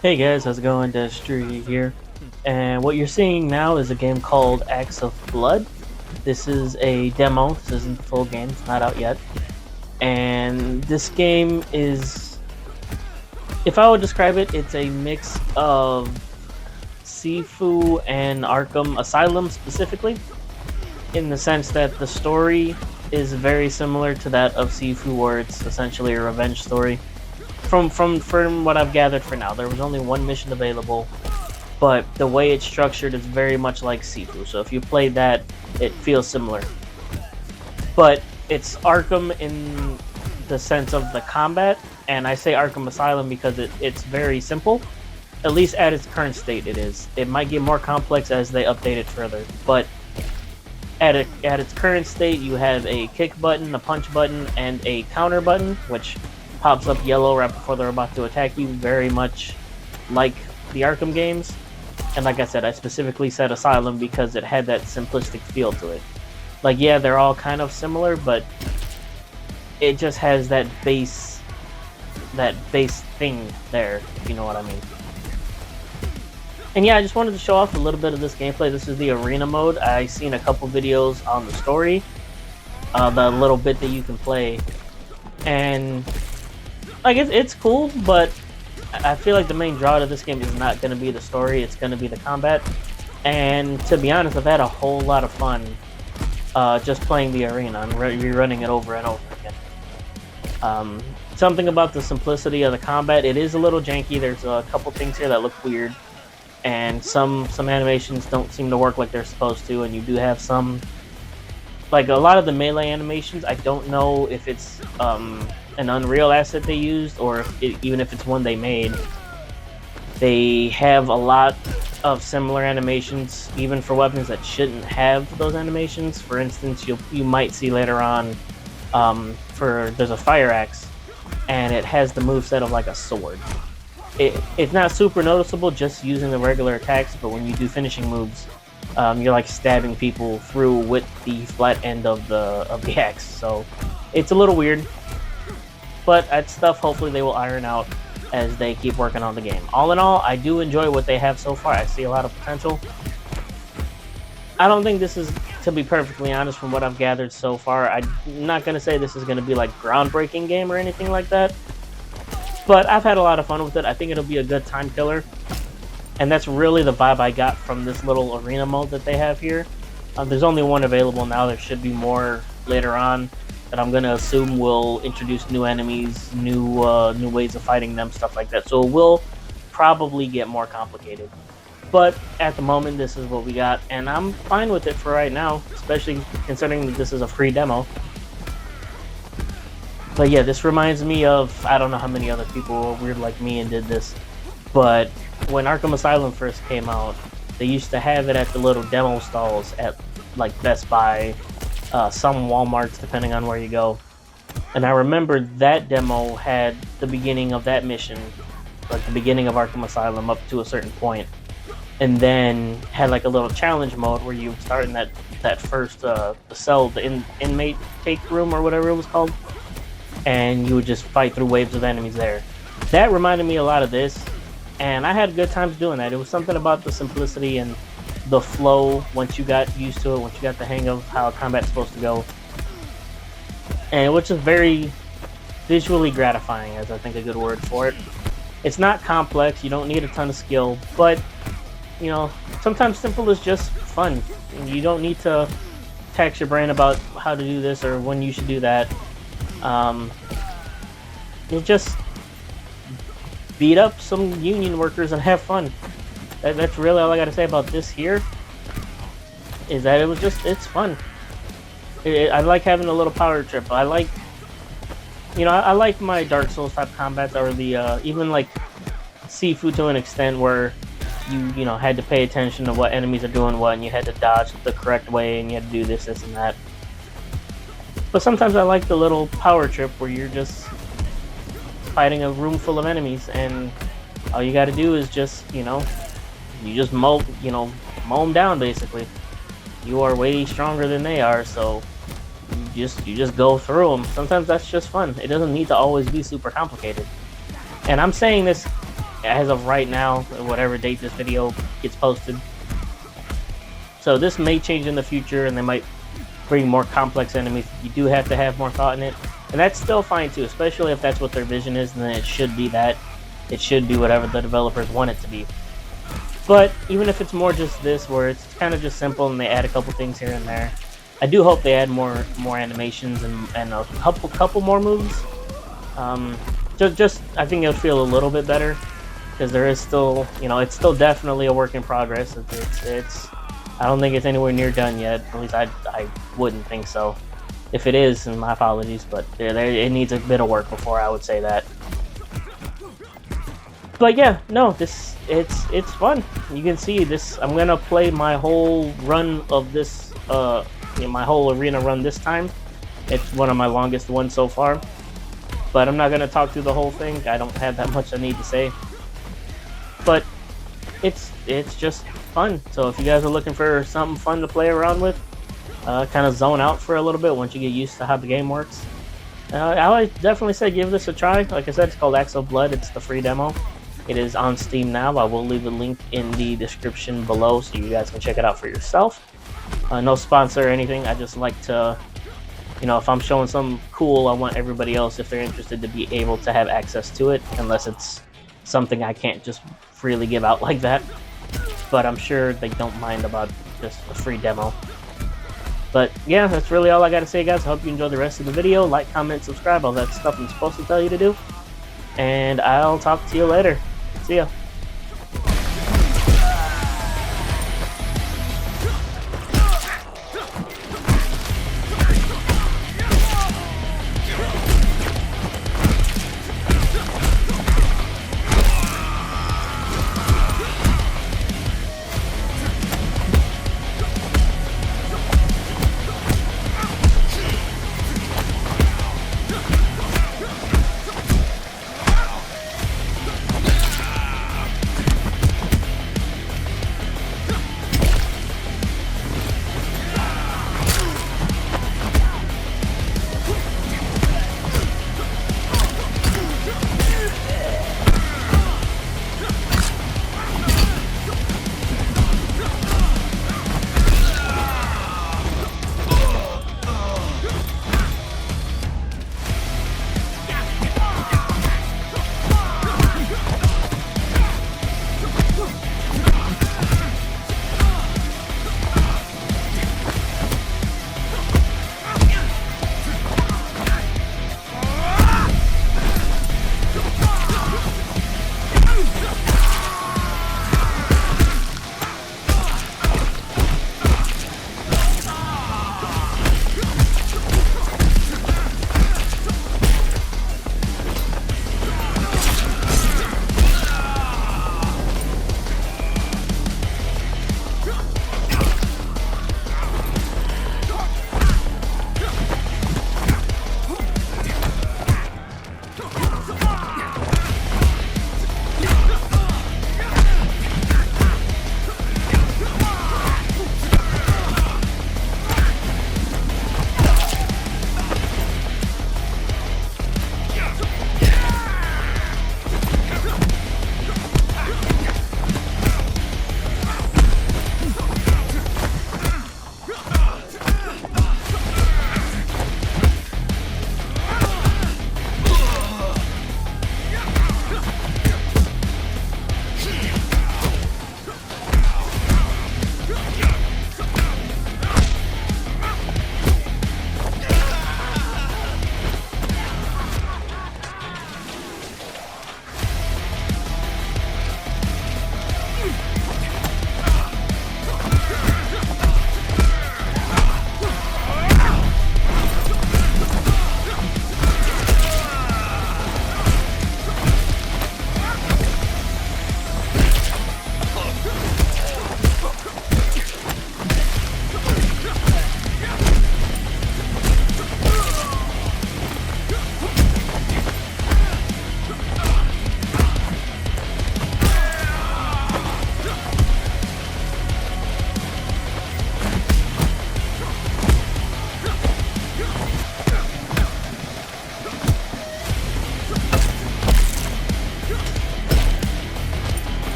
Hey guys, how's it going? Destry here. And what you're seeing now is a game called Acts of Blood. This is a demo, this isn't the full game, it's not out yet. And this game is, if I would describe it, it's a mix of Sifu and Arkham Asylum specifically, in the sense that the story is very similar to that of Sifu, where it's essentially a revenge story. From what I've gathered for now, there was only one mission available, but the way it's structured is very much like Sifu. So if you played that, it feels similar. But it's Arkham in the sense of the combat, and I say Arkham Asylum because it's very simple. At least at its current state, it is. It might get more complex as they update it further, but at its current state, you have a kick button, a punch button, and a counter button, which pops up yellow right before they're about to attack you, very much like the Arkham games. And like I said, I specifically said Asylum because it had that simplistic feel to it. Like, yeah, they're all kind of similar, but it just has that base thing there, if you know what I mean. And yeah, I just wanted to show off a little bit of this gameplay. This is the arena mode. I've seen a couple videos on the story, the little bit that you can play, and like it's cool, but I feel like the main draw to this game is not going to be the story, it's going to be the combat. And to be honest, I've had a whole lot of fun just playing the arena and rerunning it over and over again. Something about the simplicity of the combat, it is a little janky. There's a couple things here that look weird, and some animations don't seem to work like they're supposed to, and you do have some, like a lot of the melee animations, I don't know if it's an Unreal asset they used, or even if it's one they made. They have a lot of similar animations, even for weapons that shouldn't have those animations. For instance, you might see later on, there's a fire axe, and it has the moveset of like a sword. It's not super noticeable just using the regular attacks, but when you do finishing moves, you're like stabbing people through with the flat end of the axe. So it's a little weird, but that's stuff hopefully they will iron out as they keep working on the game. All in all, I do enjoy what they have so far. I see a lot of potential. I don't think this is, to be perfectly honest, from what I've gathered so far, I'm not going to say this is going to be like groundbreaking game or anything like that, but I've had a lot of fun with it. I think it'll be a good time killer, and that's really the vibe I got from this little arena mode that they have here. There's only one available now. There should be more later on that I'm going to assume will introduce new enemies, new ways of fighting them, stuff like that. So it will probably get more complicated. But at the moment, this is what we got, and I'm fine with it for right now, especially considering that this is a free demo. But yeah, this reminds me of, I don't know how many other people were weird like me and did this, but when Arkham Asylum first came out, they used to have it at the little demo stalls at like Best Buy, some Walmarts, depending on where you go. And I remember that demo had the beginning of that mission, like the beginning of Arkham Asylum up to a certain point, and then had like a little challenge mode where you start in that first the cell, the inmate take room or whatever it was called, and you would just fight through waves of enemies there. That reminded me a lot of this, and I had good times doing that. It was something about the simplicity and the flow once you got used to it, once you got the hang of how combat's supposed to go. And it was just very visually gratifying, as I think a good word for it. It's not complex, you don't need a ton of skill, but you know, sometimes simple is just fun. You don't need to tax your brain about how to do this or when you should do that. You just beat up some union workers and have fun. That's really all I gotta say about this here, is that it's fun. I like having a little power trip. I like, I like my Dark Souls type combats, or the even like Sifu to an extent, where you had to pay attention to what enemies are doing what, and you had to dodge the correct way, and you had to do this and that. But sometimes I like the little power trip where you're just fighting a room full of enemies, and all you got to do is just, you just mow them down basically. You are way stronger than they are, so you just go through them. Sometimes that's just fun. It doesn't need to always be super complicated. And I'm saying this as of right now, whatever date this video gets posted. So this may change in the future, and they might bring more complex enemies. You do have to have more thought in it, and that's still fine too, especially if that's what their vision is. Then it should be that. It should be whatever the developers want it to be. But even if it's more just this, where it's kind of just simple and they add a couple things here and there, I do hope they add more animations and a couple more moves. Just I think it'll feel a little bit better, because there is still, it's still definitely a work in progress. It's I don't think it's anywhere near done yet. At least I wouldn't think so. If it is, then my apologies, but it needs a bit of work before I would say that. But yeah, no, it's fun. You can see this. I'm gonna play my whole run of this, my whole arena run this time. It's one of my longest ones so far. But I'm not gonna talk through the whole thing. I don't have that much I need to say. But it's just fun. So if you guys are looking for something fun to play around with, kind of zone out for a little bit once you get used to how the game works, I would definitely say give this a try. Like I said, it's called Axe of Blood. It's the free demo. It is on Steam now. I will leave a link in the description below so you guys can check it out for yourself. No sponsor or anything. I just like to, if I'm showing something cool, I want everybody else, if they're interested, to be able to have access to it, unless it's something I can't just freely give out like that. But I'm sure they don't mind about just a free demo. But yeah, that's really all I gotta say, guys. I hope you enjoy the rest of the video. Like, comment, subscribe, all that stuff I'm supposed to tell you to do. And I'll talk to you later. See ya.